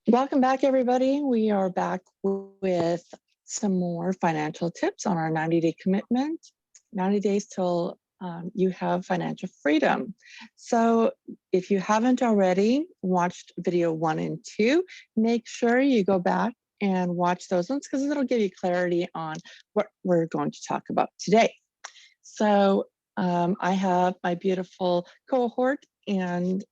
Welcome back, everybody. We are back with some more financial tips on our 90-day commitment, 90 days till you have financial freedom. So if you haven't already watched video 1 and 2, make sure you go back and watch those ones because it'll give you clarity on what we're going to talk about today. So I have my beautiful cohort and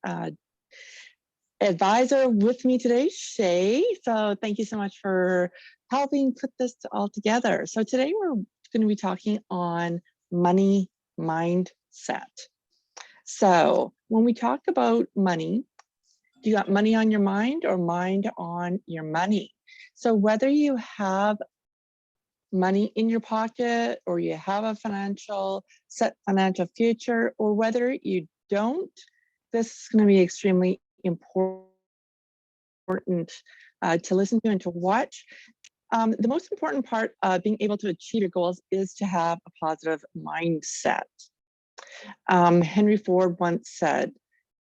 advisor with me today, Sheyi. So thank you so much for helping put this all together. So today we're going to be talking on money mindset. So when we talk about money, do you got money on your mind or mind on your money? So whether you have money in your pocket or you have a set financial future, or whether you don't, this is going to be extremely important to listen to and to watch. The most important part of being able to achieve your goals is to have a positive mindset. Henry Ford once said,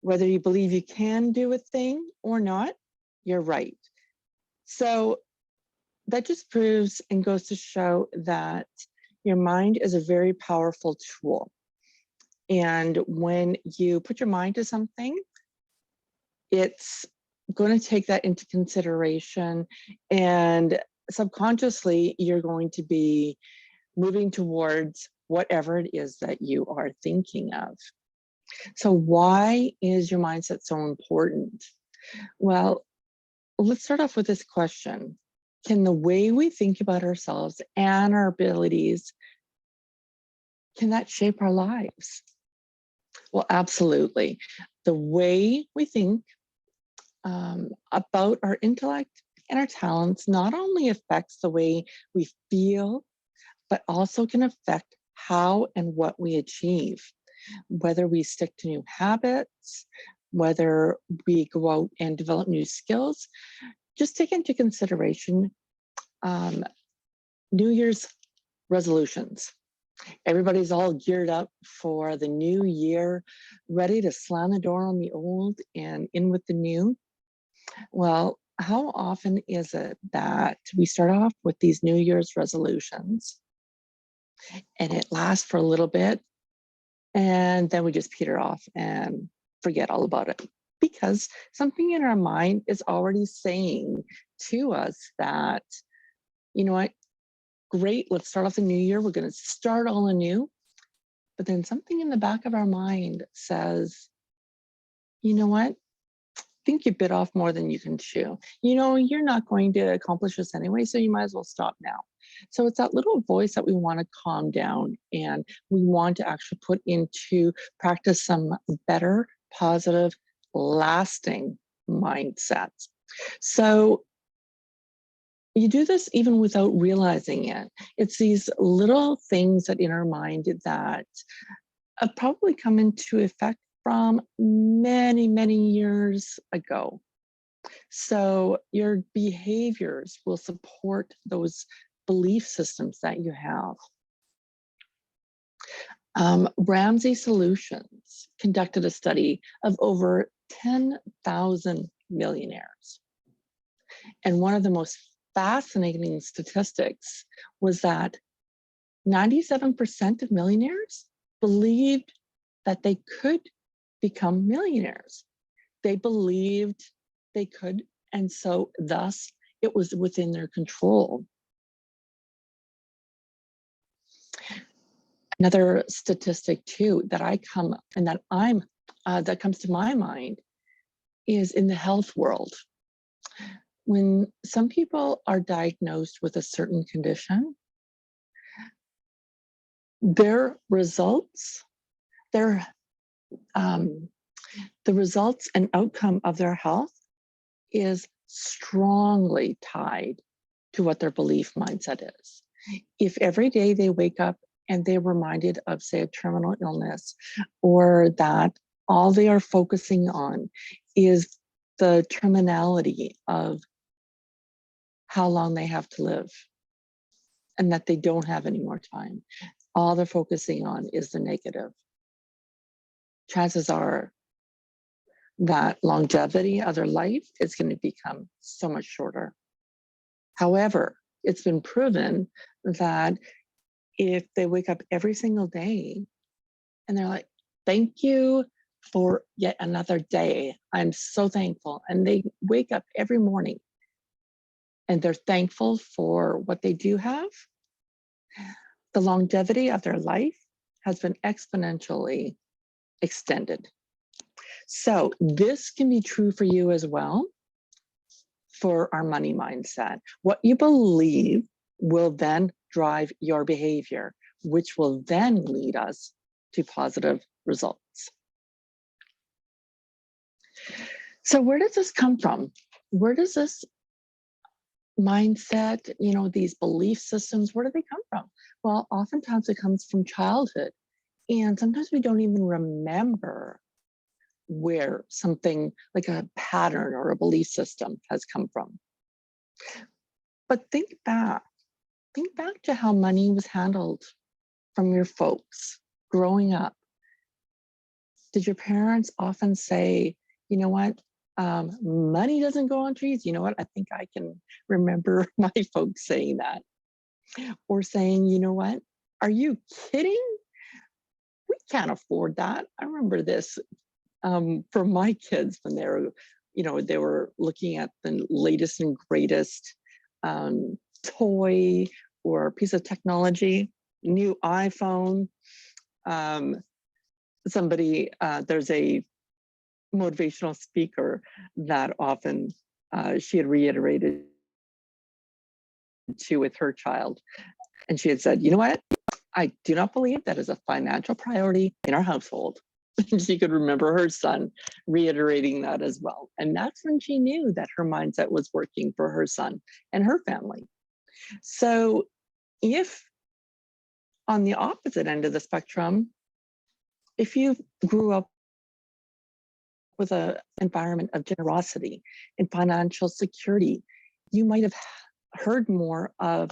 whether you believe you can do a thing or not, you're right. So that just proves and goes to show that your mind is a very powerful tool. And when you put your mind to something, it's going to take that into consideration, and subconsciously you're going to be moving towards whatever it is that you are thinking of. So why is your mindset so important? Well, let's start off with this question. Can the way we think about ourselves and our abilities, can that shape our lives? Well, absolutely. The way we think about our intellect and our talents not only affects the way we feel, but also can affect how and what we achieve. Whether we stick to new habits, whether we go out and develop new skills, just take into consideration New Year's resolutions. Everybody's all geared up for the new year, ready to slam the door on the old and in with the new. Well, how often is it that we start off with these New Year's resolutions and it lasts for a little bit, and then we just peter off and forget all about it? Because something in our mind is already saying to us that, you know what, great, let's start off the new year. We're going to start all anew. But then something in the back of our mind says, you know what, think you bit off more than you can chew. You know, you're not going to accomplish this anyway, so you might as well stop now. So it's that little voice that we want to calm down, and we want to actually put into practice some better, positive, lasting mindsets. So you do this even without realizing it. It's these little things that in our mind that have probably come into effect from many, many years ago. So your behaviors will support those belief systems that you have. Ramsey Solutions conducted a study of over 10,000 millionaires. And one of the most fascinating statistics was that 97% of millionaires believed that they could become millionaires. They believed they could, and so thus it was within their control. Another statistic too that comes to my mind is in the health world. When some people are diagnosed with a certain condition, their results, the results and outcome of their health is strongly tied to what their belief mindset is. If every day they wake up and they're reminded of, say, a terminal illness, or that all they are focusing on is the terminality of how long they have to live and that they don't have any more time, all they're focusing on is the negative, chances are that longevity of their life is going to become so much shorter. However, it's been proven that if they wake up every single day and they're like, thank you for yet another day. I'm so thankful. And they wake up every morning and they're thankful for what they do have, the longevity of their life has been exponentially extended. So this can be true for you as well for our money mindset. What you believe will then drive your behavior, which will then lead us to positive results. So where does this come from? Where does this mindset, these belief systems, where do they come from? Well, oftentimes it comes from childhood. And sometimes we don't even remember where something like a pattern or a belief system has come from. But think back to how money was handled from your folks growing up. Did your parents often say, you know what, money doesn't grow on trees? You know what, I think I can remember my folks saying that. Or saying, you know what, are you kidding? We can't afford that. I remember this for my kids when they were looking at the latest and greatest toy or piece of technology, new iPhone. There's a motivational speaker that often she had reiterated to with her child. And she had said, you know what? I do not believe that is a financial priority in our household. She could remember her son reiterating that as well. And that's when she knew that her mindset was working for her son and her family. So if on the opposite end of the spectrum, if you grew up with an environment of generosity and financial security, you might have heard more of,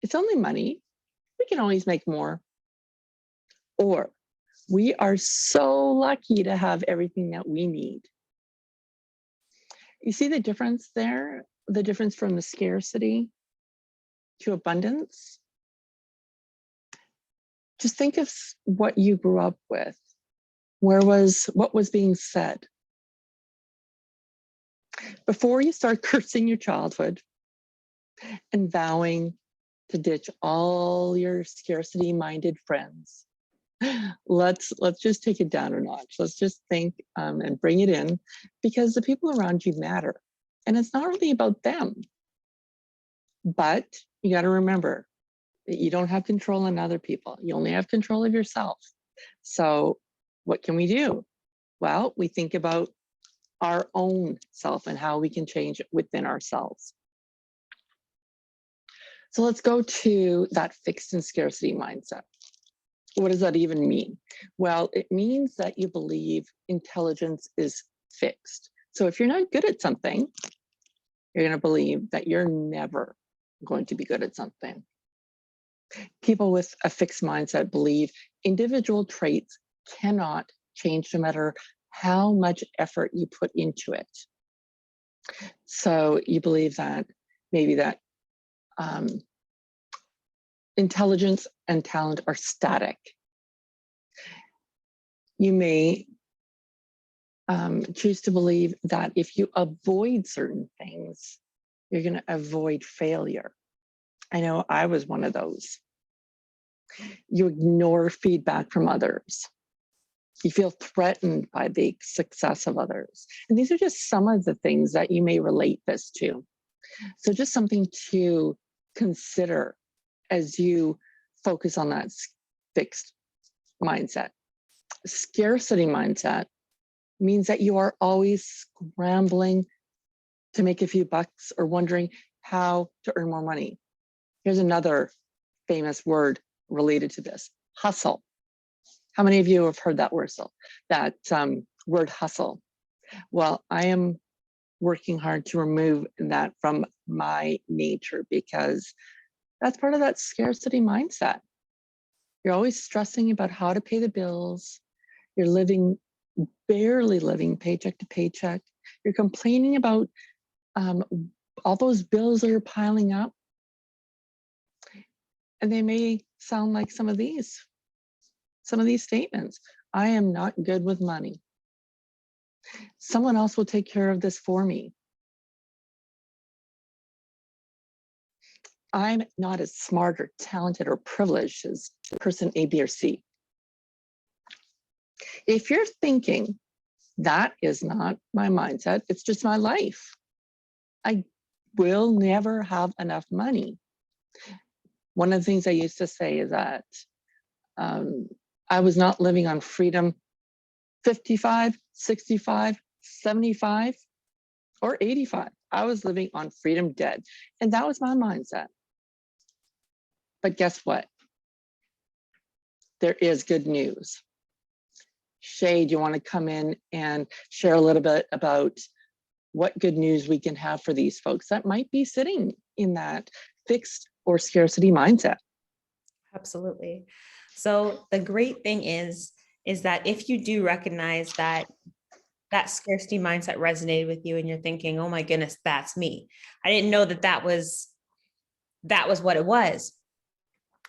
it's only money, we can always make more. Or we are so lucky to have everything that we need. You see the difference there? The difference from the scarcity to abundance? Just think of what you grew up with. What was being said? Before you start cursing your childhood and vowing to ditch all your scarcity-minded friends, let's just take it down a notch. Let's just think and bring it in, because the people around you matter. And it's not really about them. But you got to remember that you don't have control on other people. You only have control of yourself. So what can we do? Well, we think about our own self and how we can change it within ourselves. So let's go to that fixed and scarcity mindset. What does that even mean? Well, it means that you believe intelligence is fixed. So if you're not good at something, you're going to believe that you're never going to be good at something. People with a fixed mindset believe individual traits cannot change no matter how much effort you put into it. So you believe that maybe that intelligence and talent are static. You may choose to believe that if you avoid certain things, you're going to avoid failure. I know I was one of those. You ignore feedback from others. You feel threatened by the success of others. And these are just some of the things that you may relate this to. So just something to consider as you focus on that fixed mindset. Scarcity mindset means that you are always scrambling to make a few bucks or wondering how to earn more money. Here's another famous word related to this: hustle. How many of you have heard that word? Word hustle. Well, I am working hard to remove that from my nature, because that's part of that scarcity mindset. You're always stressing about how to pay the bills. You're living barely living paycheck to paycheck. You're complaining about all those bills that are piling up. And they may sound like some of these statements. I am not good with money. Someone else will take care of this for me. I'm not as smart or talented or privileged as person A, B, or C. If you're thinking that is not my mindset, it's just my life, I will never have enough money. One of the things I used to say is that I was not living on freedom 55, 65, 75, or 85. I was living on freedom dead. And that was my mindset. But guess what? There is good news. Sheyi, do you want to come in and share a little bit about what good news we can have for these folks that might be sitting in that fixed or scarcity mindset? Absolutely. So the great thing is that if you do recognize that scarcity mindset resonated with you and you're thinking, oh my goodness, that's me. I didn't know that was what it was.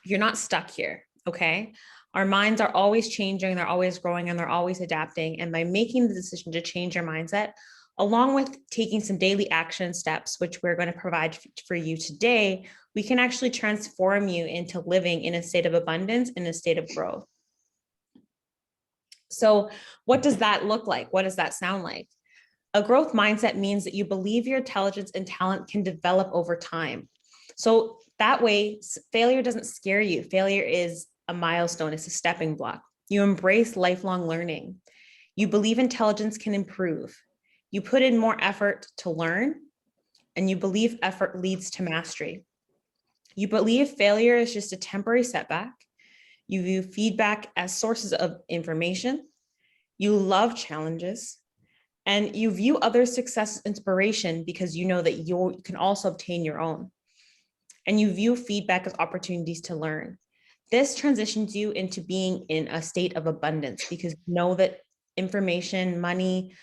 You're not stuck here, okay? Our minds are always changing, they're always growing, and they're always adapting. And by making the decision to change your mindset, along with taking some daily action steps, which we're going to provide for you today, we can actually transform you into living in a state of abundance, in a state of growth. So what does that look like? What does that sound like? A growth mindset means that you believe your intelligence and talent can develop over time. So that way, failure doesn't scare you. Failure is a milestone, it's a stepping block. You embrace lifelong learning. You believe intelligence can improve. You put in more effort to learn, and you believe effort leads to mastery. You believe failure is just a temporary setback. You view feedback as sources of information. You love challenges. And you view others' success as inspiration because you know that you can also obtain your own. And you view feedback as opportunities to learn. This transitions you into being in a state of abundance because you know that information, money,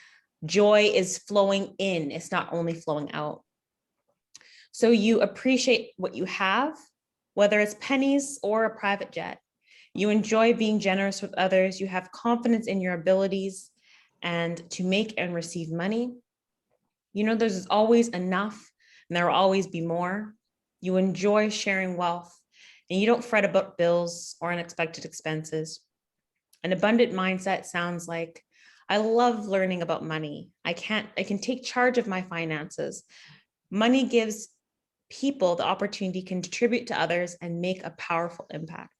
joy is flowing in. It's not only flowing out. So you appreciate what you have, whether it's pennies or a private jet. You enjoy being generous with others. You have confidence in your abilities and to make and receive money. You know, there's always enough and there will always be more. You enjoy sharing wealth and you don't fret about bills or unexpected expenses. An abundant mindset sounds like, I love learning about money. I can take charge of my finances. Money gives people the opportunity to contribute to others and make a powerful impact.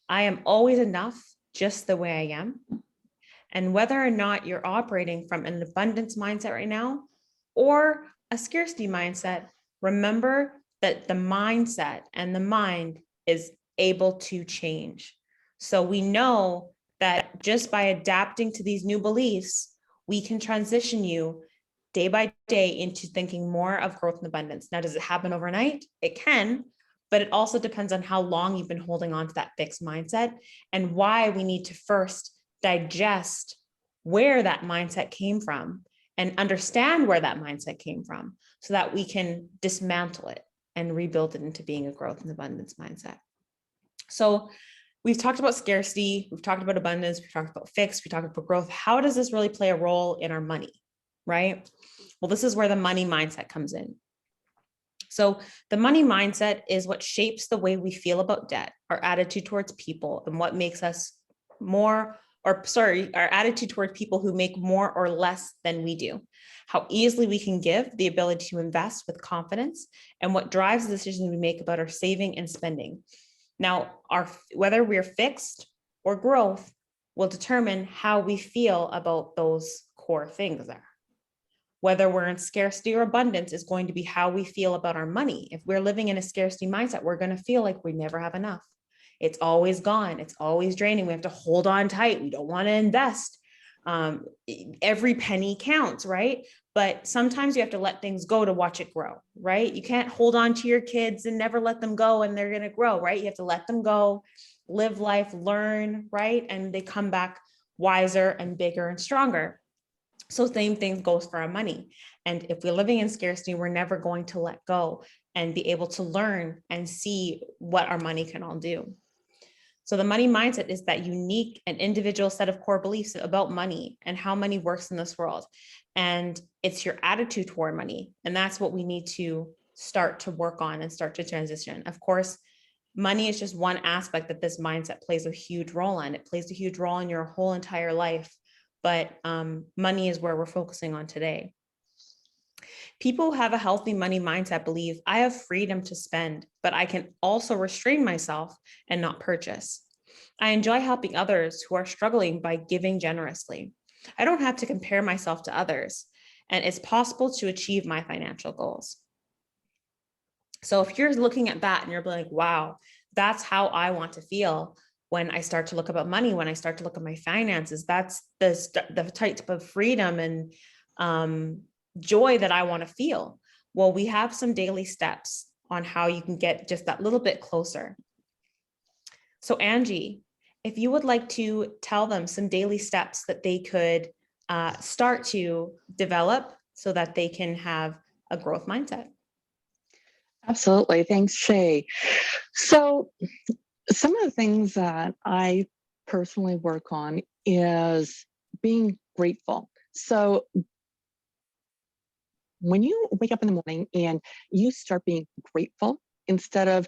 I am always enough just the way I am. And whether or not you're operating from an abundance mindset right now or a scarcity mindset, remember that the mindset and the mind is able to change. So we know that just by adapting to these new beliefs, we can transition you day by day into thinking more of growth and abundance. Now, does it happen overnight? It can, but it also depends on how long you've been holding on to that fixed mindset and why we need to first digest where that mindset came from and understand where that mindset came from so that we can dismantle it and rebuild it into being a growth and abundance mindset. So we've talked about scarcity, we've talked about abundance, we've talked about fixed, we talked about growth. How does this really play a role in our money, right? Well, this is where the money mindset comes in. So the money mindset is what shapes the way we feel about debt, our attitude towards people, and what makes us our attitude toward people who make more or less than we do, how easily we can give, the ability to invest with confidence, and what drives the decisions we make about our saving and spending. Now, whether we're fixed or growth will determine how we feel about those core things there. Whether we're in scarcity or abundance is going to be how we feel about our money. If we're living in a scarcity mindset, we're going to feel like we never have enough. It's always gone. It's always draining. We have to hold on tight. We don't want to invest. Every penny counts, right? But sometimes you have to let things go to watch it grow, right? You can't hold on to your kids and never let them go and they're going to grow, right? You have to let them go, live life, learn, right? And they come back wiser and bigger and stronger. So same thing goes for our money. And if we're living in scarcity, we're never going to let go and be able to learn and see what our money can all do. So the money mindset is that unique and individual set of core beliefs about money and how money works in this world. And it's your attitude toward money. And that's what we need to start to work on and start to transition. Of course, money is just one aspect that this mindset plays a huge role in. It plays a huge role in your whole entire life. But money is where we're focusing on today. People who have a healthy money mindset believe I have freedom to spend, but I can also restrain myself and not purchase. I enjoy helping others who are struggling by giving generously. I don't have to compare myself to others, and it's possible to achieve my financial goals. So if you're looking at that and you're like, wow, that's how I want to feel when I start to look about money, when I start to look at my finances, that's the type of freedom and joy that I want to feel. Well, we have some daily steps on how you can get just that little bit closer. So Angie, if you would like to tell them some daily steps that they could start to develop so that they can have a growth mindset. Absolutely. Thanks, Sheyi. So some of the things that I personally work on is being grateful. So when you wake up in the morning and you start being grateful instead of,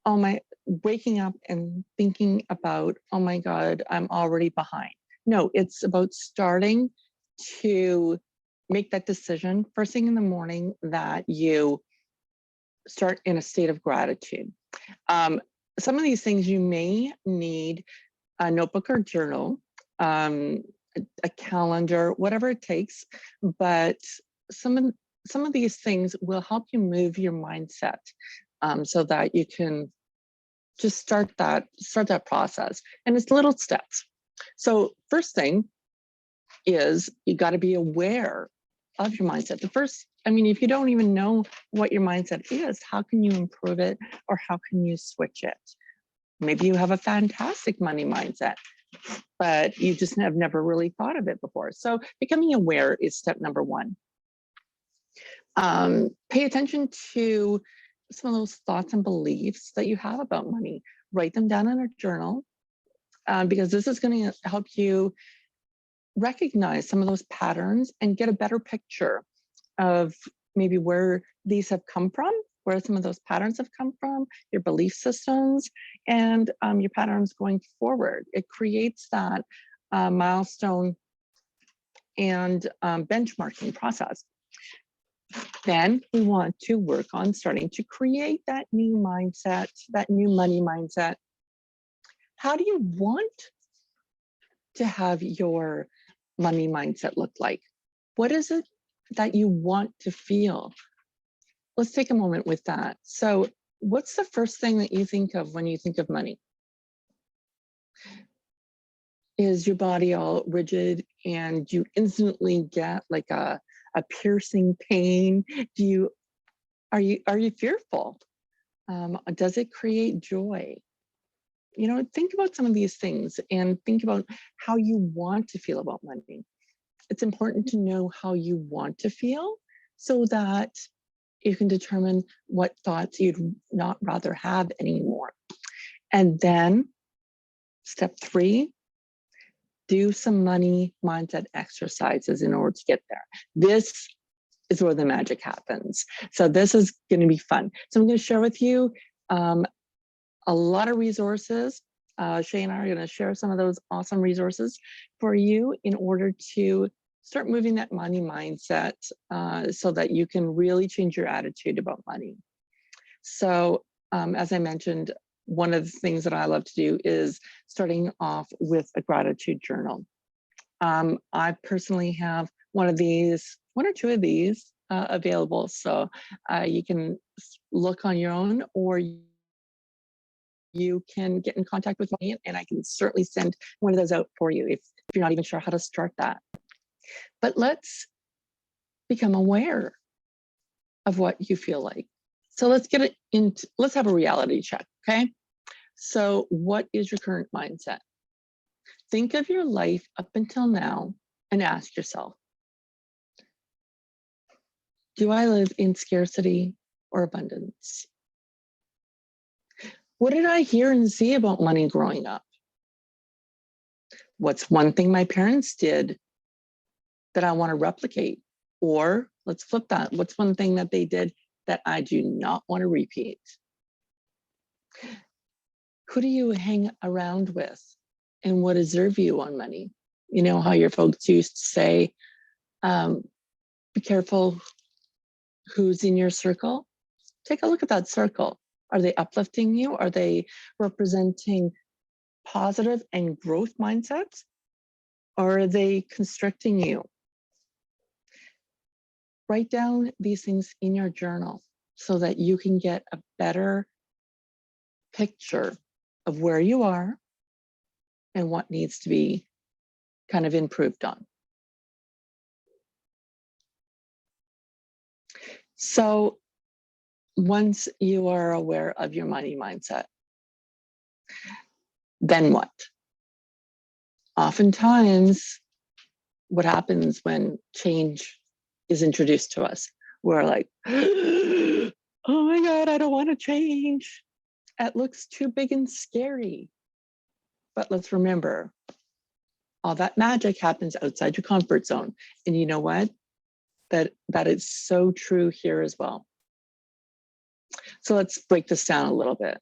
oh my, waking up and thinking about, oh my God, I'm already behind. No, it's about starting to make that decision first thing in the morning that you start in a state of gratitude. Some of these things you may need a notebook or journal, a calendar, whatever it takes, but some of these things will help you move your mindset so that you can just start that process. And it's little steps. So first thing is you got to be aware of your mindset. If you don't even know what your mindset is, how can you improve it or how can you switch it? Maybe you have a fantastic money mindset, but you just have never really thought of it before. So becoming aware is step number one. Pay attention to some of those thoughts and beliefs that you have about money. Write them down in a journal because this is going to help you recognize some of those patterns and get a better picture of maybe where these have come from, where some of those patterns have come from, your belief systems, and your patterns going forward. It creates that milestone and benchmarking process. Then we want to work on starting to create that new mindset, that new money mindset. How do you want to have your money mindset look like? What is it that you want to feel? Let's take a moment with that. So what's the first thing that you think of when you think of money? Is your body all rigid and you instantly get like a piercing pain? Are you fearful? Does it create joy? Think about some of these things and think about how you want to feel about money. It's important to know how you want to feel so that you can determine what thoughts you'd not rather have anymore. And then step 3, do some money mindset exercises in order to get there. This is where the magic happens. So this is going to be fun. So I'm going to share with you a lot of resources. Sheyi and I are going to share some of those awesome resources for you in order to start moving that money mindset so that you can really change your attitude about money. So as I mentioned, one of the things that I love to do is starting off with a gratitude journal. I personally have one or two of these available. So you can look on your own, or you can get in contact with me and I can certainly send one of those out for you if you're not even sure how to start that. But let's become aware of what you feel like. So let's have a reality check, okay? So what is your current mindset? Think of your life up until now and ask yourself, do I live in scarcity or abundance? What did I hear and see about money growing up? What's one thing my parents did that I want to replicate? Or let's flip that. What's one thing that they did that I do not want to repeat? Who do you hang around with? And what is their view on money? You know how your folks used to say, be careful who's in your circle? Take a look at that circle. Are they uplifting you? Are they representing positive and growth mindsets? Or are they constricting you? Write down these things in your journal so that you can get a better picture of where you are and what needs to be kind of improved on. So once you are aware of your money mindset, then what? Oftentimes, what happens when change is introduced to us, we're like, oh my God, I don't want to change. It looks too big and scary. But let's remember, all that magic happens outside your comfort zone. And you know what? That is so true here as well. So let's break this down a little bit.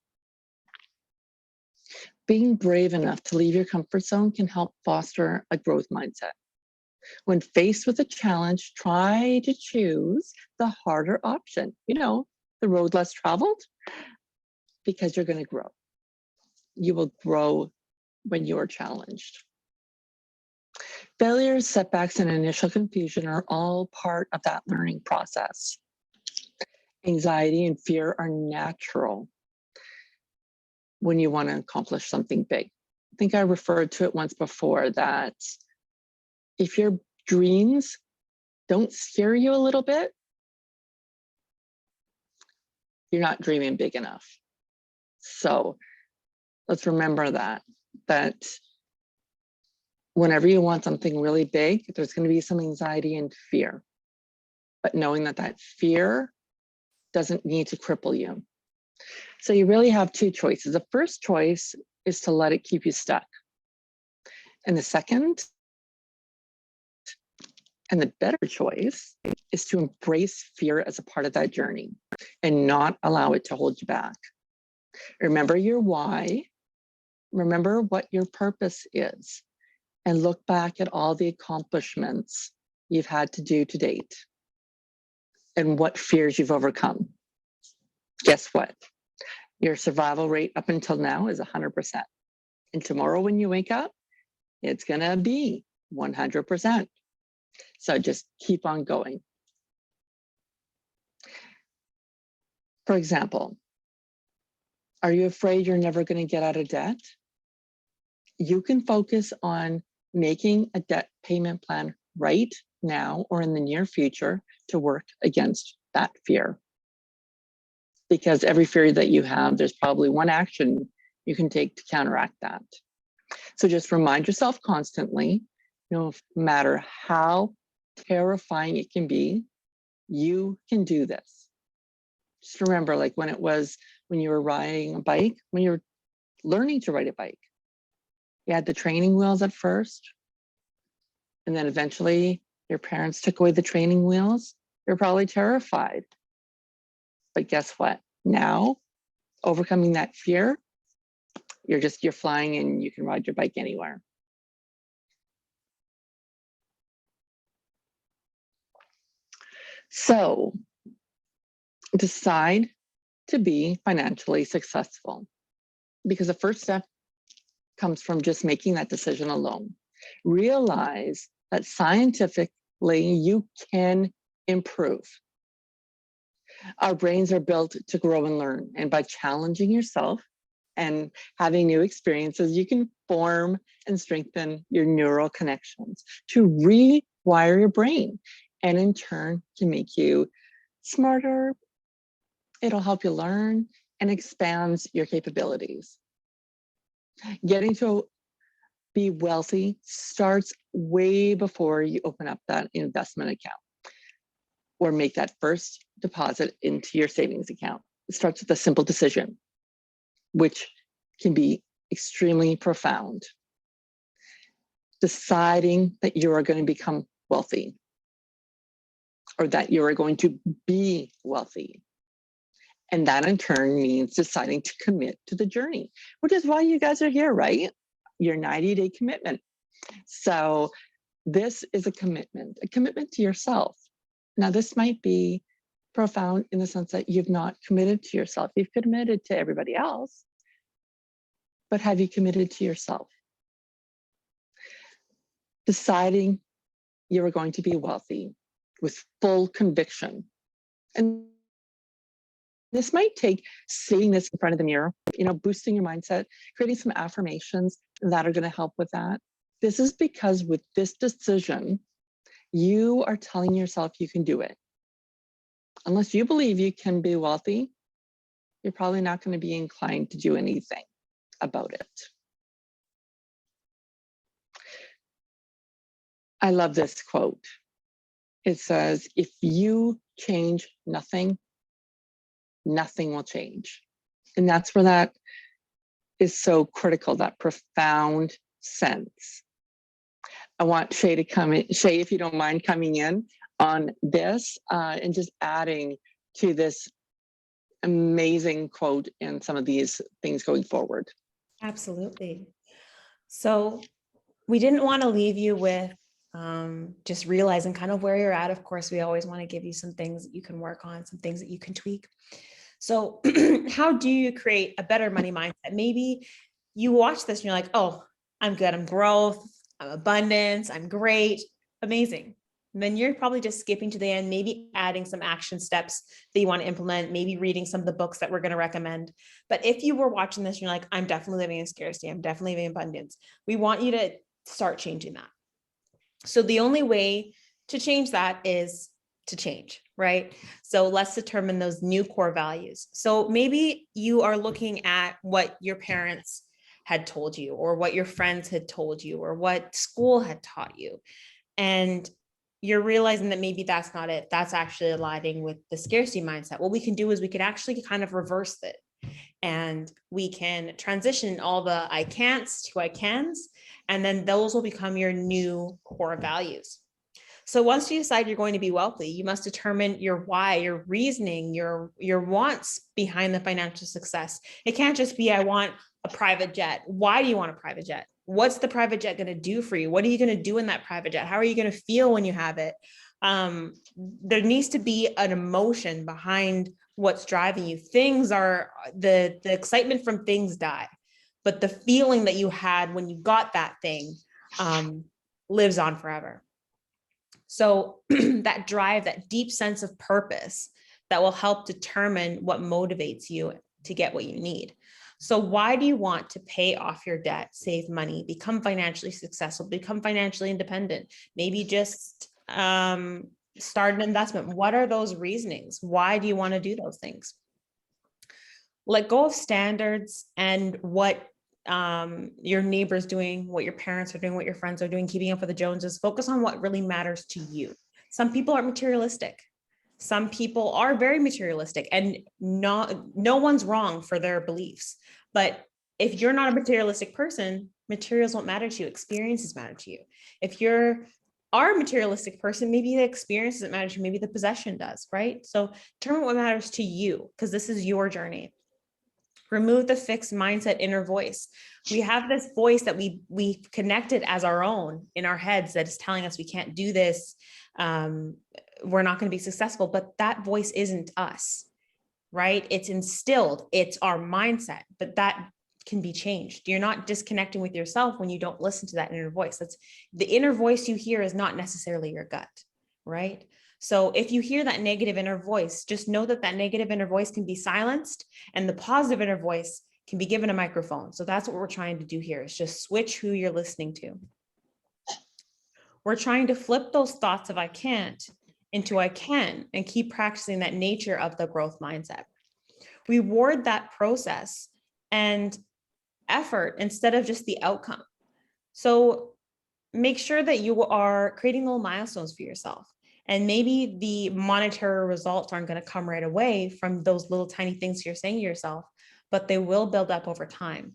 Being brave enough to leave your comfort zone can help foster a growth mindset. When faced with a challenge, try to choose the harder option, you know, the road less traveled, because you're going to grow. You will grow when you're challenged. Failures, setbacks, and initial confusion are all part of that learning process. Anxiety and fear are natural when you want to accomplish something big. I think I referred to it once before that if your dreams don't scare you a little bit, you're not dreaming big enough. So let's remember that whenever you want something really big, there's going to be some anxiety and fear. But knowing that fear doesn't need to cripple you. So you really have two choices. The first choice is to let it keep you stuck. And the second, and the better choice, is to embrace fear as a part of that journey and not allow it to hold you back. Remember your why. Remember what your purpose is. And look back at all the accomplishments you've had to do to date and what fears you've overcome. Guess what? Your survival rate up until now is 100%. And tomorrow when you wake up, it's going to be 100%. So just keep on going. For example, are you afraid you're never going to get out of debt? You can focus on making a debt payment plan right now or in the near future to work against that fear. Because every fear that you have, there's probably one action you can take to counteract that. So just remind yourself constantly, no matter how terrifying it can be, you can do this. Just remember, like when you were riding a bike, when you're learning to ride a bike, you had the training wheels at first, and then eventually your parents took away the training wheels. You're probably terrified. But guess what? Now, overcoming that fear, you're flying and you can ride your bike anywhere. So decide to be financially successful, because the first step comes from just making that decision alone. Realize that scientifically you can improve. Our brains are built to grow and learn, and by challenging yourself and having new experiences, you can form and strengthen your neural connections to rewire your brain, and in turn can make you smarter. It'll help you learn and expands your capabilities. Getting to be wealthy starts way before you open up that investment account or make that first deposit into your savings account. It starts with a simple decision, which can be extremely profound. Deciding that you are going to become wealthy or that you are going to be wealthy. And that in turn means deciding to commit to the journey, which is why you guys are here, right? Your 90-day commitment. So this is a commitment to yourself. Now, this might be profound in the sense that you've not committed to yourself. You've committed to everybody else, but have you committed to yourself? Deciding you are going to be wealthy with full conviction. And this might take seeing this in front of the mirror, boosting your mindset, creating some affirmations that are going to help with that. This is because with this decision, you are telling yourself you can do it. Unless you believe you can be wealthy, you're probably not going to be inclined to do anything about it. I love this quote. It says, if you change nothing, nothing will change. And that's where that is so critical, that profound sense. I want Sheyi to come in. Sheyi, if you don't mind coming in on this and just adding to this amazing quote and some of these things going forward. Absolutely. So we didn't want to leave you with just realizing kind of where you're at. Of course, we always want to give you some things that you can work on, some things that you can tweak. So how do you create a better money mindset? Maybe you watch this and you're like, oh, I'm good. I'm growth. I'm abundance. I'm great. Amazing. And then you're probably just skipping to the end, maybe adding some action steps that you want to implement, maybe reading some of the books that we're going to recommend. But if you were watching this, and you're like, I'm definitely living in scarcity. I'm definitely living in abundance. We want you to start changing that. So the only way to change that is to change, right? So let's determine those new core values. So maybe you are looking at what your parents had told you, or what your friends had told you, or what school had taught you. And you're realizing that maybe that's not it. That's actually aligning with the scarcity mindset. What we can do is we can actually kind of reverse it. And we can transition all the I can'ts to I cans, and then those will become your new core values. So once you decide you're going to be wealthy, you must determine your why, your reasoning, your wants behind the financial success. It can't just be, I want a private jet. Why do you want a private jet? What's the private jet going to do for you? What are you going to do in that private jet? How are you going to feel when you have it? There needs to be an emotion behind what's driving you. Things are the excitement from things die, but the feeling that you had when you got that thing lives on forever. So that drive, that deep sense of purpose that will help determine what motivates you to get what you need. So why do you want to pay off your debt, save money, become financially successful, become financially independent? Maybe just start an investment. What are those reasonings? Why do you want to do those things? Let go of standards and what your neighbor's doing, what your parents are doing, what your friends are doing, keeping up with the Joneses. Focus on what really matters to you. Some people are materialistic. Some people are very materialistic, and no one's wrong for their beliefs. But if you're not a materialistic person, materials won't matter to you. Experiences matter to you. If you're a materialistic person, maybe the experience doesn't matter to you. Maybe the possession does, right? So determine what matters to you, because this is your journey. Remove the fixed mindset inner voice. We have this voice that we connected as our own in our heads that is telling us we can't do this. We're not going to be successful, but that voice isn't us, right? It's instilled. It's our mindset, but that can be changed. You're not disconnecting with yourself when you don't listen to that inner voice. That's the inner voice you hear is not necessarily your gut, right? So if you hear that negative inner voice, just know that that negative inner voice can be silenced and the positive inner voice can be given a microphone. So that's what we're trying to do here, is just switch who you're listening to. We're trying to flip those thoughts of I can't into I can, and keep practicing that nature of the growth mindset. Reward that process and effort instead of just the outcome. So make sure that you are creating little milestones for yourself. And maybe the monetary results aren't going to come right away from those little tiny things you're saying to yourself, but they will build up over time.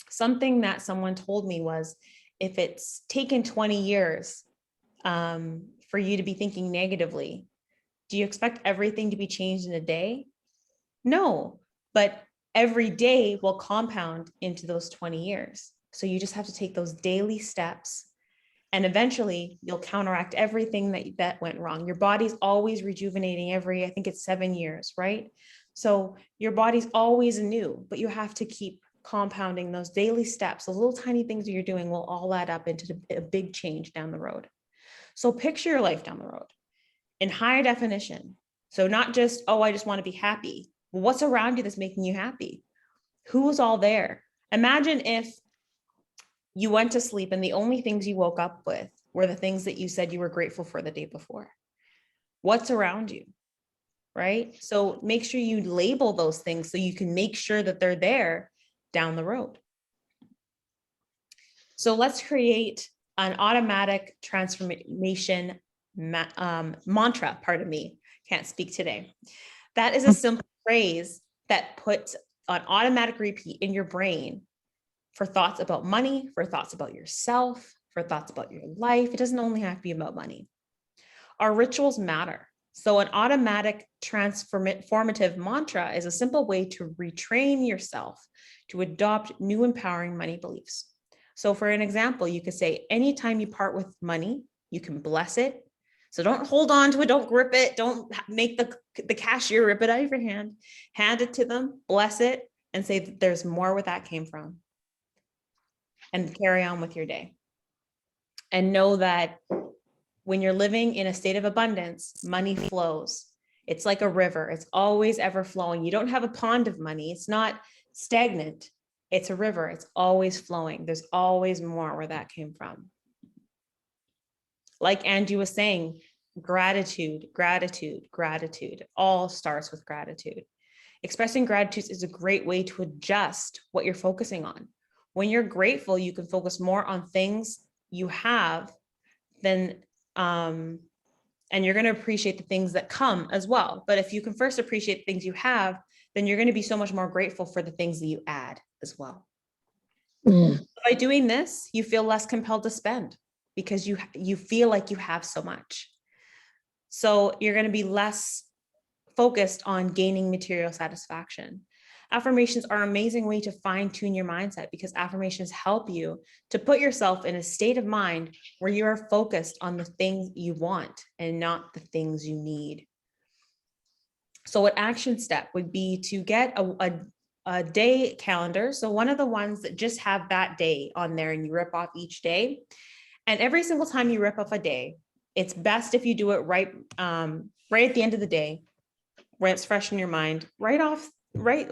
Something that someone told me was, if it's taken 20 years for you to be thinking negatively, do you expect everything to be changed in a day? No, but every day will compound into those 20 years. So you just have to take those daily steps, and eventually you'll counteract everything that went wrong. Your body's always rejuvenating every, I think it's 7 years, right? So your body's always new, but you have to keep compounding those daily steps. Those little tiny things that you're doing will all add up into a big change down the road. So picture your life down the road in higher definition. So not just, oh, I just want to be happy. Well, what's around you that's making you happy? Who's all there? Imagine if you went to sleep and the only things you woke up with were the things that you said you were grateful for the day before. What's around you, right? So make sure you label those things so you can make sure that they're there down the road. So let's create an automatic transformation mantra, pardon me, can't speak today. That is a simple phrase that puts an automatic repeat in your brain for thoughts about money, for thoughts about yourself, for thoughts about your life. It doesn't only have to be about money. Our rituals matter. So an automatic transformative mantra is a simple way to retrain yourself to adopt new empowering money beliefs. So for an example, you could say, anytime you part with money, you can bless it. So don't hold on to it, don't grip it, don't make the cashier rip it out of your hand. Hand it to them, bless it, and say that there's more where that came from. And carry on with your day. And know that when you're living in a state of abundance, money flows. It's like a river. It's always ever flowing. You don't have a pond of money. It's not stagnant. It's a river. It's always flowing. There's always more where that came from. Like Angie was saying, gratitude, gratitude, gratitude. It all starts with gratitude. Expressing gratitude is a great way to adjust what you're focusing on. When you're grateful, you can focus more on things you have than, and you're going to appreciate the things that come as well. But if you can first appreciate the things you have, then you're going to be so much more grateful for the things that you add as well. By doing this, you feel less compelled to spend because you feel like you have so much. So you're going to be less focused on gaining material satisfaction. Affirmations are an amazing way to fine-tune your mindset because affirmations help you to put yourself in a state of mind where you are focused on the things you want and not the things you need. So an action step would be to get a day calendar. So one of the ones that just have that day on there and you rip off each day. And every single time you rip off a day, it's best if you do it right at the end of the day, where it's fresh in your mind, right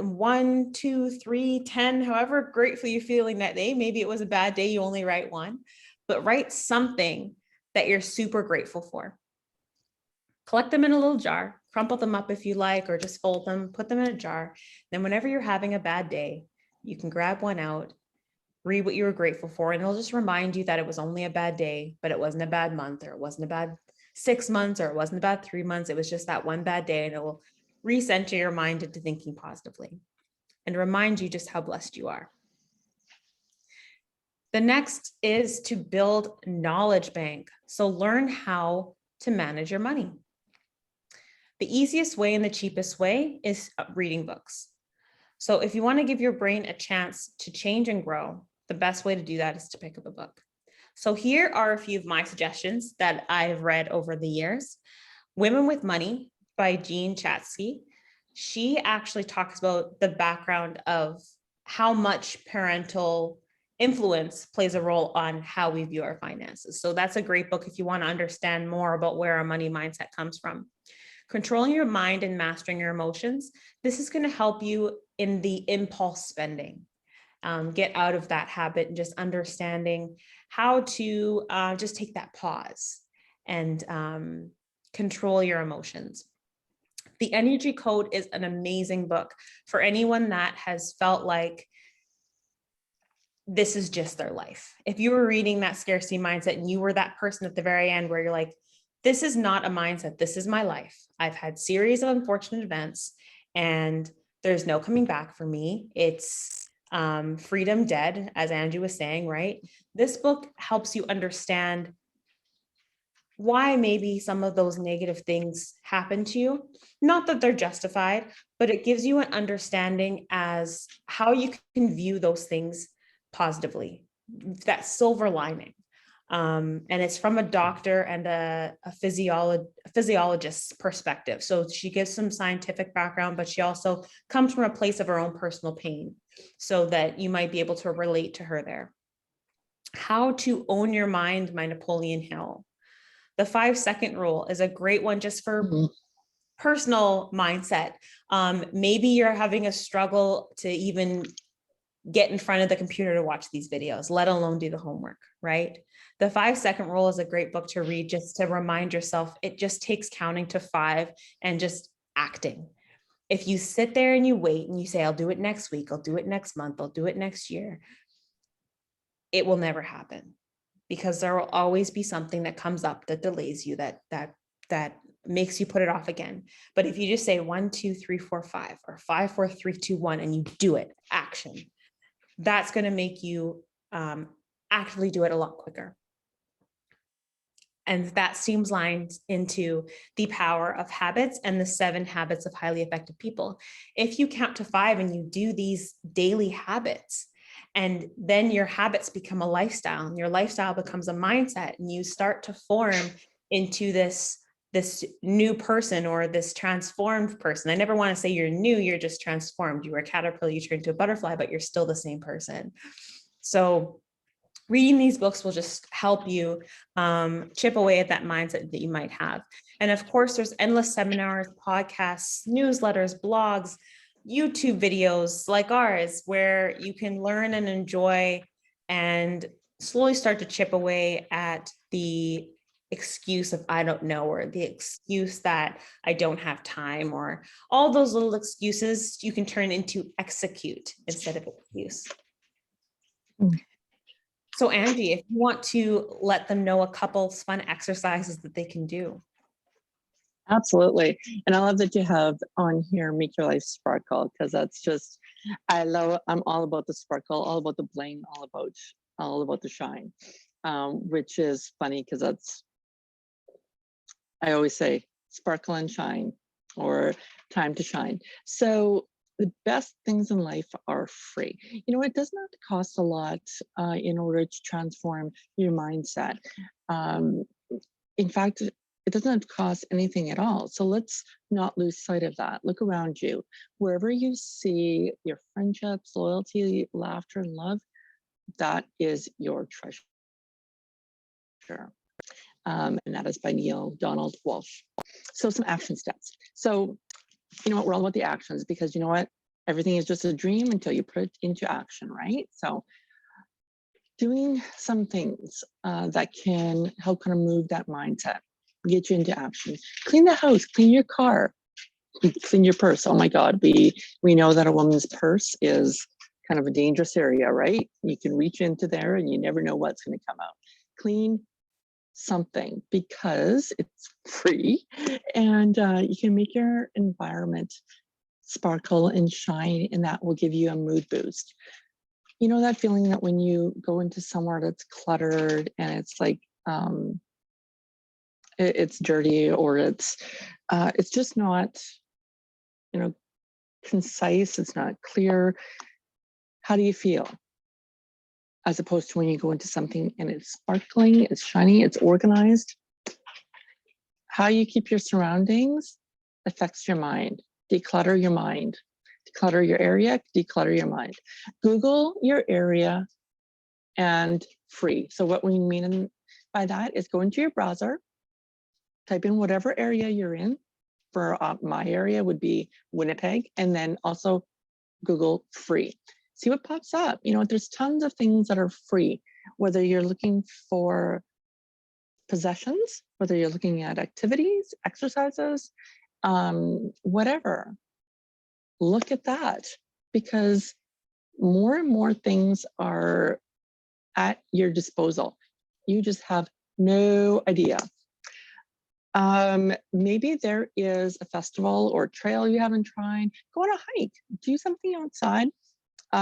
1, 2, 3, 10, however grateful you're feeling that day. Maybe it was a bad day, you only write one, but write something that you're super grateful for. Collect them in a little jar, crumple them up if you like, or just fold them, put them in a jar. Then whenever you're having a bad day, you can grab one out, read what you were grateful for, and it'll just remind you that it was only a bad day, but it wasn't a bad month, or it wasn't a bad 6 months, or it wasn't a bad 3 months. It was just that one bad day, and it will recenter your mind into thinking positively and remind you just how blessed you are. The next is to build knowledge bank. So learn how to manage your money. The easiest way and the cheapest way is reading books. So if you want to give your brain a chance to change and grow, the best way to do that is to pick up a book. So here are a few of my suggestions that I've read over the years. Women with Money by Chatsky. She actually talks about the background of how much parental influence plays a role on how we view our finances. So that's a great book if you want to understand more about where our money mindset comes from. Controlling your mind and mastering your emotions. This is going to help you in the impulse spending. Get out of that habit and just understanding how to just take that pause and control your emotions. The Energy Code is an amazing book for anyone that has felt like this is just their life. If you were reading that scarcity mindset and you were that person at the very end where you're like, this is not a mindset, this is my life. I've had series of unfortunate events and there's no coming back for me. It's freedom dead, as Angie was saying, right? This book helps you understand why maybe some of those negative things happen to you. Not that they're justified, but it gives you an understanding as how you can view those things positively, that silver lining. And it's from a doctor and a physiologist's perspective. So she gives some scientific background, but she also comes from a place of her own personal pain so that you might be able to relate to her there. How to Own Your Mind by Napoleon Hill. The 5-second rule is a great one just for personal mindset. Maybe you're having a struggle to even get in front of the computer to watch these videos, let alone do the homework, right? The 5-second rule is a great book to read just to remind yourself. It just takes counting to 5 and just acting. If you sit there and you wait and you say, I'll do it next week, I'll do it next month, I'll do it next year, it will never happen, because there will always be something that comes up that delays you, that makes you put it off again. But if you just say 1, 2, 3, 4, 5, or 5, 4, 3, 2, 1, and you do it, action, that's going to make you actually do it a lot quicker. And that seems lined into The Power of Habits and the 7 Habits of Highly Effective People. If you count to 5 and you do these daily habits, and then your habits become a lifestyle, and your lifestyle becomes a mindset, and you start to form into this new person, or this transformed person. I never want to say you're new, you're just transformed. You were a caterpillar, you turned into a butterfly, but you're still the same person. So reading these books will just help you chip away at that mindset that you might have. And of course, there's endless seminars, podcasts, newsletters, blogs, YouTube videos like ours, where you can learn and enjoy and slowly start to chip away at the excuse of I don't know, or the excuse that I don't have time, or all those little excuses you can turn into execute instead of excuse. So Angie, if you want to let them know a couple fun exercises that they can do. Absolutely. And I love that you have on here, Make Your Life Sparkle, because that's just, I'm all about the sparkle, all about the bling, all about the shine, which is funny because I always say sparkle and shine, or time to shine. So the best things in life are free. You know, it does not cost a lot in order to transform your mindset. In fact, it doesn't cost anything at all. So let's not lose sight of that. Look around you. Wherever you see your friendships, loyalty, laughter, and love, that is your treasure. And that is by Neil Donald Walsh. So some action steps. So, you know what, we're all about the actions, because you know what? Everything is just a dream until you put it into action, right? So doing some things that can help kind of move that mindset, get you into action. Clean the house, clean your car, clean your purse. Oh my God, we know that a woman's purse is kind of a dangerous area, right? You can reach into there and you never know what's going to come out. Clean something because it's free, and you can make your environment sparkle and shine, and that will give you a mood boost. You know that feeling that when you go into somewhere that's cluttered and it's like it's dirty, or it's just not, you know, concise, it's not clear. How do you feel? As opposed to when you go into something and it's sparkling, it's shiny, it's organized. How you keep your surroundings affects your mind. Declutter your mind. Declutter your area, declutter your mind. Google your area and free. So what we mean by that is go into your browser, type in whatever area you're in. For my area would be Winnipeg, and then also Google free. See what pops up. You know, there's tons of things that are free, whether you're looking for possessions, whether you're looking at activities, exercises, whatever. Look at that, because more and more things are at your disposal. You just have no idea. Maybe there is a festival or trail you haven't tried. Go on a hike, do something outside.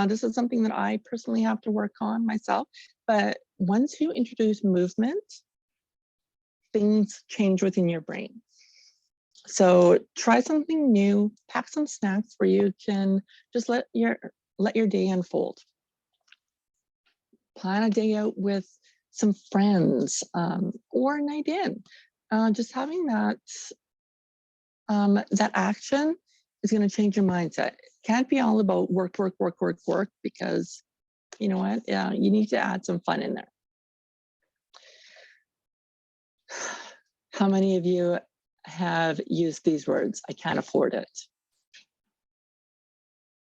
This is something that I personally have to work on myself. But once you introduce movement, things change within your brain. So try something new, pack some snacks where you can just let your day unfold. Plan a day out with some friends, or a night in. Just having that action is going to change your mindset. Can't be all about work, because you know what? You need to add some fun in there. How many of you have used these words? I can't afford it.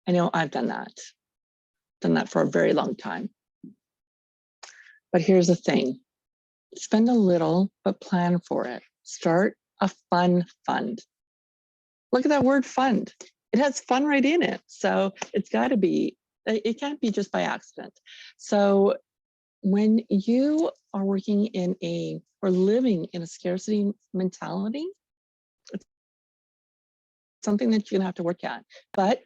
I know I've done that for a very long time. But here's the thing, spend a little, but plan for it. Start a fun fund. Look at that word fund. It has fun right in it. So it's got to be, it can't be just by accident. So when you are working or living in a scarcity mentality, it's something that you're gonna have to work at. But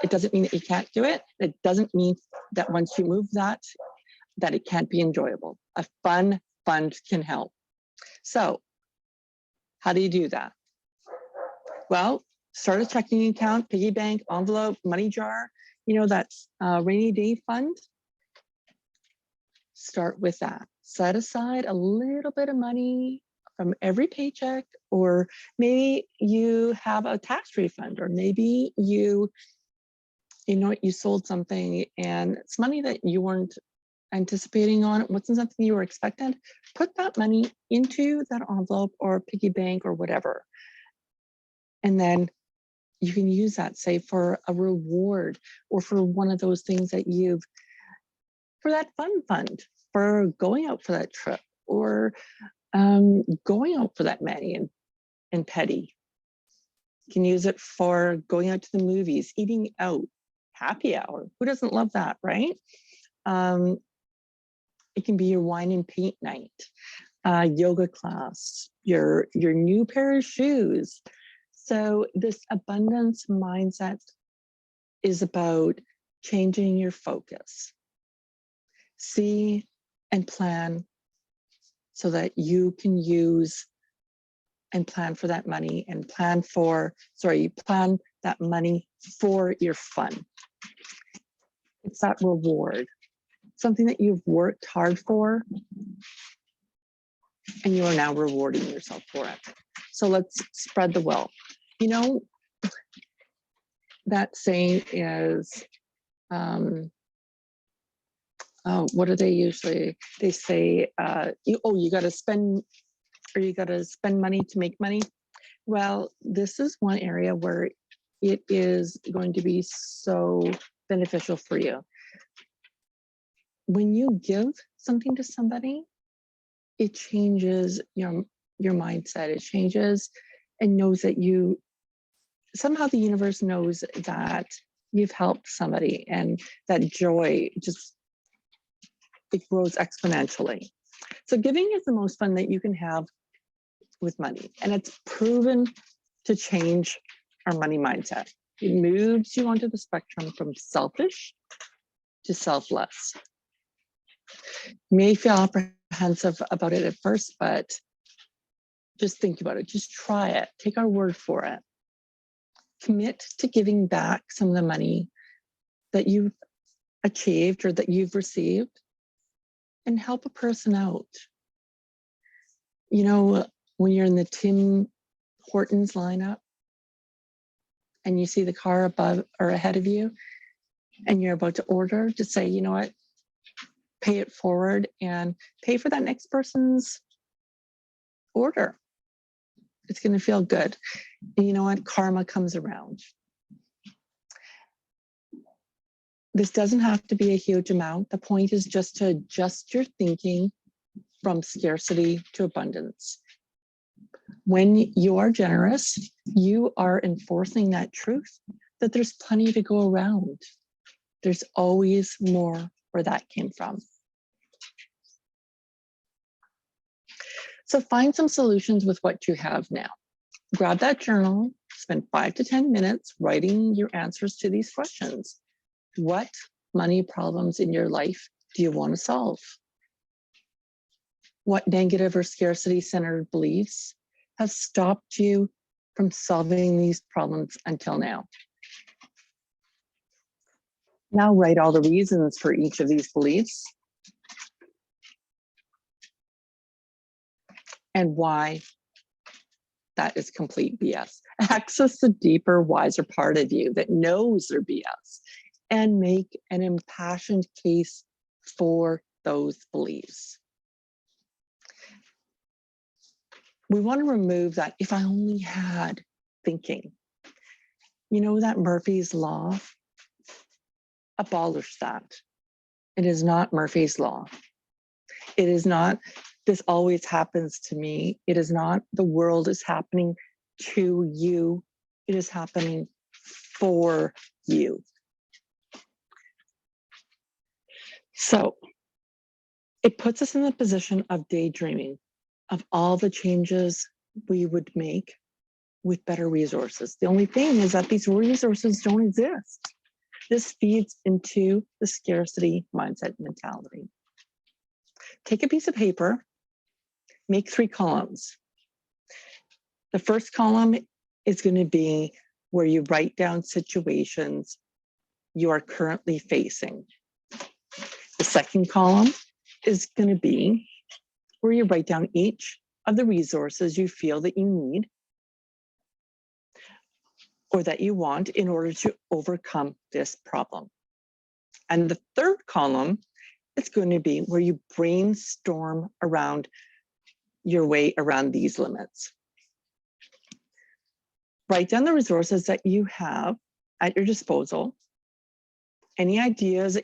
it doesn't mean that you can't do it. It doesn't mean that once you move that it can't be enjoyable. A fun fund can help. So how do you do that? Well, start a checking account, piggy bank, envelope, money jar, that's rainy day fund. Start with that. Set aside a little bit of money from every paycheck, or maybe you have a tax refund, or maybe you sold something and it's money that you weren't anticipating on. It wasn't something you were expecting. Put that money into that envelope or piggy bank or whatever. And then you can use that, say, for a reward, or for one of those things that for that fun fund, for going out for that trip, or going out for that mani and pedi. You can use it for going out to the movies, eating out, happy hour. Who doesn't love that, right? It can be your wine and paint night, yoga class, your new pair of shoes. So this abundance mindset is about changing your focus. See and plan so that you can use and plan for that money, and plan that money for your fun. It's that reward, something that you've worked hard for, and you are now rewarding yourself for it. So let's spread the wealth. That saying is, what do they usually? They say, you got to spend money to make money. Well, this is one area where it is going to be so beneficial for you. When you give something to somebody, it changes your mindset. It changes and knows that somehow the universe knows that you've helped somebody, and that joy it grows exponentially. So giving is the most fun that you can have with money, and it's proven to change our money mindset. It moves you onto the spectrum from selfish to selfless. You may feel apprehensive about it at first, but just think about it. Just try it. Take our word for it. Commit to giving back some of the money that you've achieved or that you've received, and help a person out. When you're in the Tim Hortons lineup and you see the car above or ahead of you and you're about to order, just say, you know what, pay it forward and pay for that next person's order. It's going to feel good. And you know what? Karma comes around. This doesn't have to be a huge amount. The point is just to adjust your thinking from scarcity to abundance. When you are generous, you are enforcing that truth that there's plenty to go around. There's always more where that came from. So find some solutions with what you have now. Grab that journal, spend 5 to 10 minutes writing your answers to these questions. What money problems in your life do you want to solve? What negative or scarcity-centered beliefs have stopped you from solving these problems until now? Now write all the reasons for each of these beliefs and why that is complete BS. Access the deeper, wiser part of you that knows they're BS and make an impassioned case for those beliefs. We want to remove that if I only had thinking. You know that Murphy's Law? Abolish that. It is not Murphy's Law. It is not, this always happens to me. It is not, the world is happening to you. It is happening for you. So it puts us in the position of daydreaming of all the changes we would make with better resources. The only thing is that these resources don't exist. This feeds into the scarcity mindset mentality. Take a piece of paper, make 3 columns. The first column is going to be where you write down situations you are currently facing. The second column is going to be where you write down each of the resources you feel that you need or that you want in order to overcome this problem. And the third column is going to be where you brainstorm around your way around these limits. Write down the resources that you have at your disposal, any ideas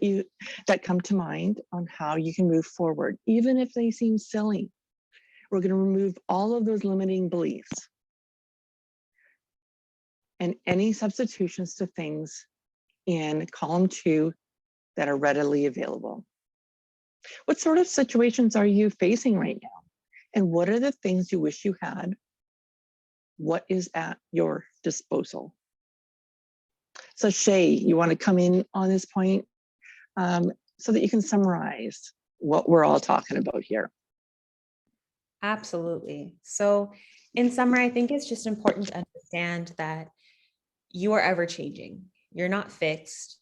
that come to mind on how you can move forward, even if they seem silly. We're going to remove all of those limiting beliefs and any substitutions to things in column 2 that are readily available. What sort of situations are you facing right now? And what are the things you wish you had? What is at your disposal? So Sheyi, you want to come in on this point so that you can summarize what we're all talking about here? Absolutely. So in summary, I think it's just important to understand that you are ever changing. You're not fixed.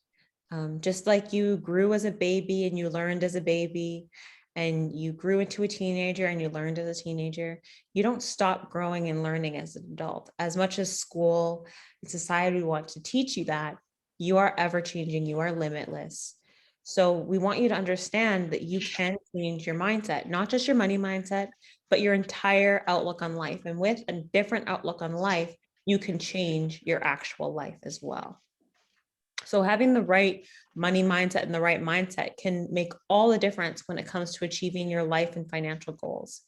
Just like you grew as a baby and you learned as a baby, and you grew into a teenager and you learned as a teenager, you don't stop growing and learning as an adult. As much as school and society want to teach you that, you are ever changing, you are limitless. So we want you to understand that you can change your mindset, not just your money mindset, but your entire outlook on life. And with a different outlook on life, you can change your actual life as well. So having the right money mindset and the right mindset can make all the difference when it comes to achieving your life and financial goals.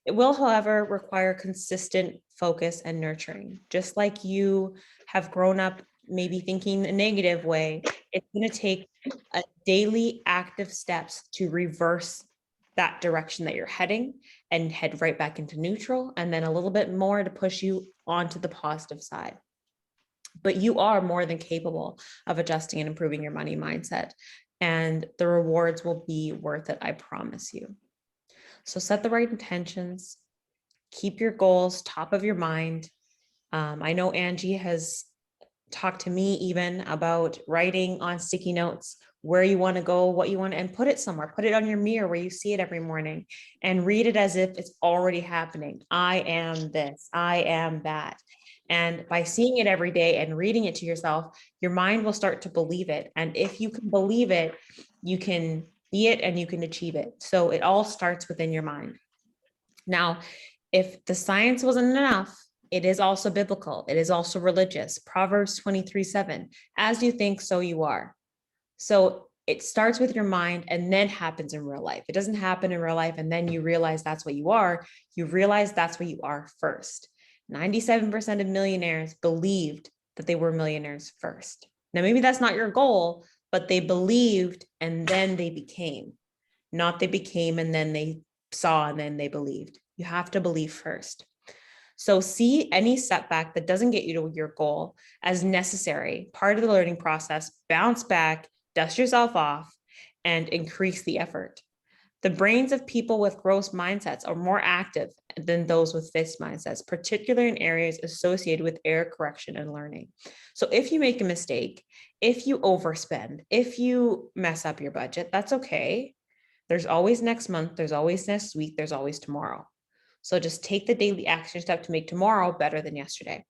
It will, however, require consistent focus and nurturing. Just like you have grown up maybe thinking a negative way, it's going to take a daily active steps to reverse that direction that you're heading and head right back into neutral, and then a little bit more to push you onto the positive side. But you are more than capable of adjusting and improving your money mindset, and the rewards will be worth it, I promise you. So set the right intentions, keep your goals top of your mind. I know Angie has talked to me even about writing on sticky notes where you want to go, what you want, and put it somewhere. Put it on your mirror where you see it every morning and read it as if it's already happening. I am this, I am that. And by seeing it every day and reading it to yourself, your mind will start to believe it. And if you can believe it, you can be it and you can achieve it. So it all starts within your mind. Now, if the science wasn't enough, it is also biblical. It is also religious. Proverbs 23:7, as you think, so you are. So it starts with your mind and then happens in real life. It doesn't happen in real life and then you realize that's what you are. You realize that's what you are first. 97% of millionaires believed that they were millionaires first. Now, maybe that's not your goal, but they believed and then they became, not they became and then they saw and then they believed. You have to believe first. So see any setback that doesn't get you to your goal as necessary, part of the learning process, bounce back, dust yourself off, and increase the effort. The brains of people with growth mindsets are more active than those with fixed mindsets, particularly in areas associated with error correction and learning. So if you make a mistake, if you overspend, if you mess up your budget, that's okay. There's always next month, there's always next week, there's always tomorrow. So just take the daily action step to make tomorrow better than yesterday.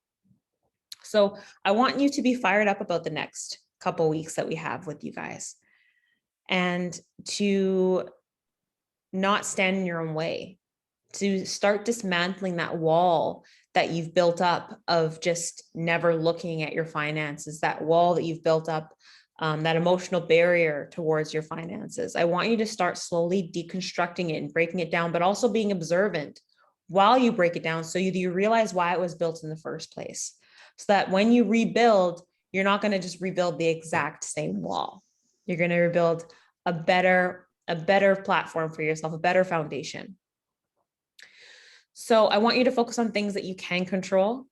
So I want you to be fired up about the next couple weeks that we have with you guys, and to not stand in your own way, to start dismantling that wall that you've built up of just never looking at your finances, that wall that you've built up, that emotional barrier towards your finances. I want you to start slowly deconstructing it and breaking it down, but also being observant while you break it down, so you realize why it was built in the first place. So that when you rebuild, you're not going to just rebuild the exact same wall. You're going to rebuild a better platform for yourself, a better foundation. So I want you to focus on things that you can control,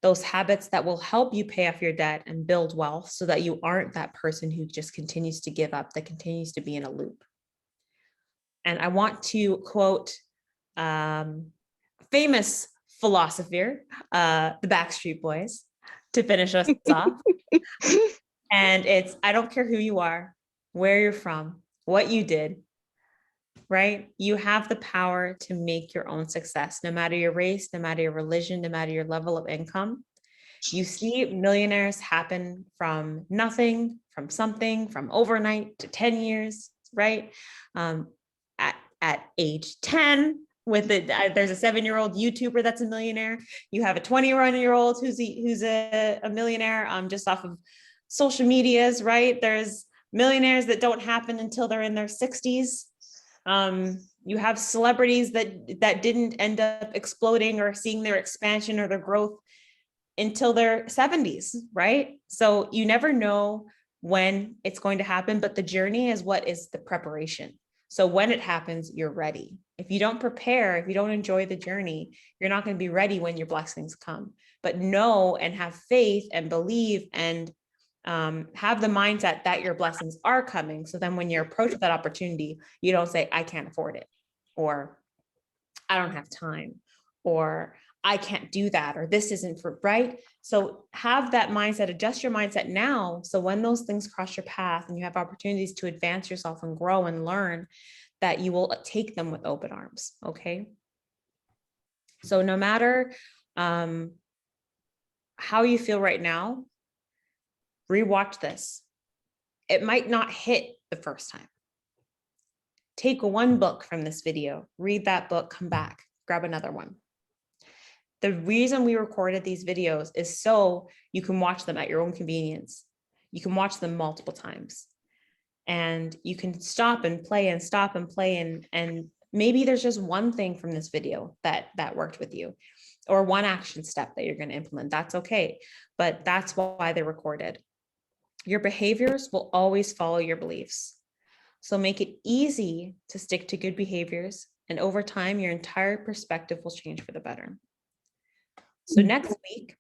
those habits that will help you pay off your debt and build wealth, so that you aren't that person who just continues to give up, that continues to be in a loop. And I want to quote famous philosopher, the Backstreet Boys, to finish us off. And it's, I don't care who you are, where you're from, what you did, right? You have the power to make your own success, no matter your race, no matter your religion, no matter your level of income. You see millionaires happen from nothing, from something, from overnight to 10 years, right? At age 10, with it, there's a 7-year-old YouTuber that's a millionaire. You have a 21-year-old who's a millionaire just off of social medias, right? There's millionaires that don't happen until they're in their 60s. You have celebrities that didn't end up exploding or seeing their expansion or their growth until their 70s, right? So you never know when it's going to happen, but the journey is what is the preparation. So when it happens, you're ready. If you don't prepare, if you don't enjoy the journey, you're not going to be ready when your blessings come. But know and have faith and believe and have the mindset that your blessings are coming. So then when you approach that opportunity, you don't say, I can't afford it, or I don't have time, or I can't do that, or this isn't for, right? So have that mindset, adjust your mindset now. So when those things cross your path and you have opportunities to advance yourself and grow and learn, that you will take them with open arms. Okay. So no matter how you feel right now, rewatch this. It might not hit the first time. Take one book from this video, read that book, come back, grab another one. The reason we recorded these videos is so you can watch them at your own convenience. You can watch them multiple times, and you can stop and play and stop and play. And maybe there's just one thing from this video that worked with you, or one action step that you're going to implement. That's okay. But that's why they're recorded. Your behaviors will always follow your beliefs. So make it easy to stick to good behaviors. And over time, your entire perspective will change for the better. So next week,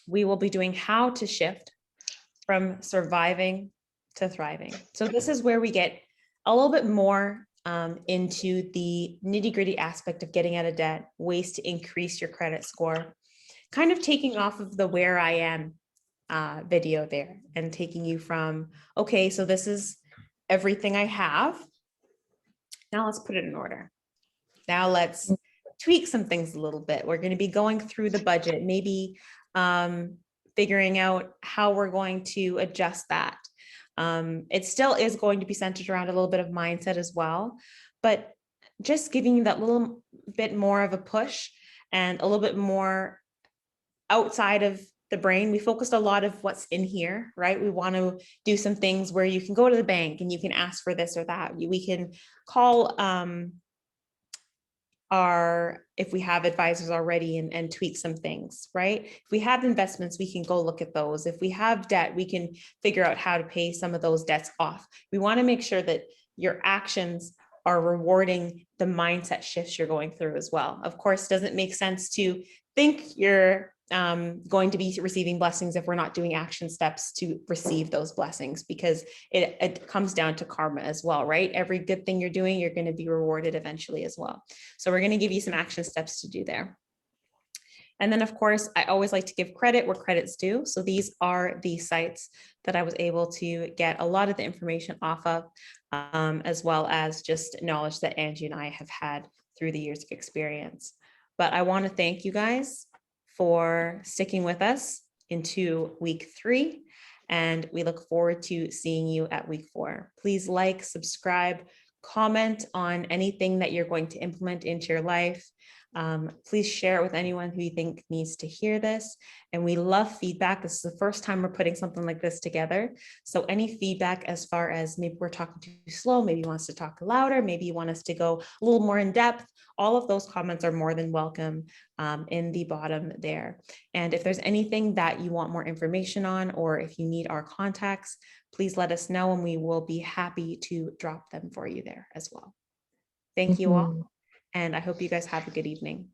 we will be doing how to shift from surviving to thriving. So this is where we get a little bit more into the nitty-gritty aspect of getting out of debt, ways to increase your credit score, kind of taking off of the where I am video there and taking you from, okay, so this is everything I have. Now let's put it in order. Now let's tweak some things a little bit. We're going to be going through the budget, maybe figuring out how we're going to adjust that. It still is going to be centered around a little bit of mindset as well, but just giving you that little bit more of a push and a little bit more outside of the brain. We focused a lot of what's in here, right? We want to do some things where you can go to the bank and you can ask for this or that. We can call if we have advisors already and tweak some things, right? If we have investments, we can go look at those. If we have debt, we can figure out how to pay some of those debts off. We want to make sure that your actions are rewarding the mindset shifts you're going through as well. Of course, it doesn't make sense to think you're going to be receiving blessings if we're not doing action steps to receive those blessings, because it comes down to karma as well, right? Every good thing you're doing, you're going to be rewarded eventually as well. So we're going to give you some action steps to do there. And then, of course, I always like to give credit where credit's due. So these are the sites that I was able to get a lot of the information off of, as well as just knowledge that Angie and I have had through the years of experience. But I want to thank you guys for sticking with us into week 3. And we look forward to seeing you at week 4. Please like, subscribe, comment on anything that you're going to implement into your life. Please share it with anyone who you think needs to hear this. And we love feedback. This is the first time we're putting something like this together. So any feedback as far as maybe we're talking too slow, maybe you want us to talk louder, maybe you want us to go a little more in depth, all of those comments are more than welcome in the bottom there. And if there's anything that you want more information on, or if you need our contacts, please let us know and we will be happy to drop them for you there as well. Thank you all. And I hope you guys have a good evening.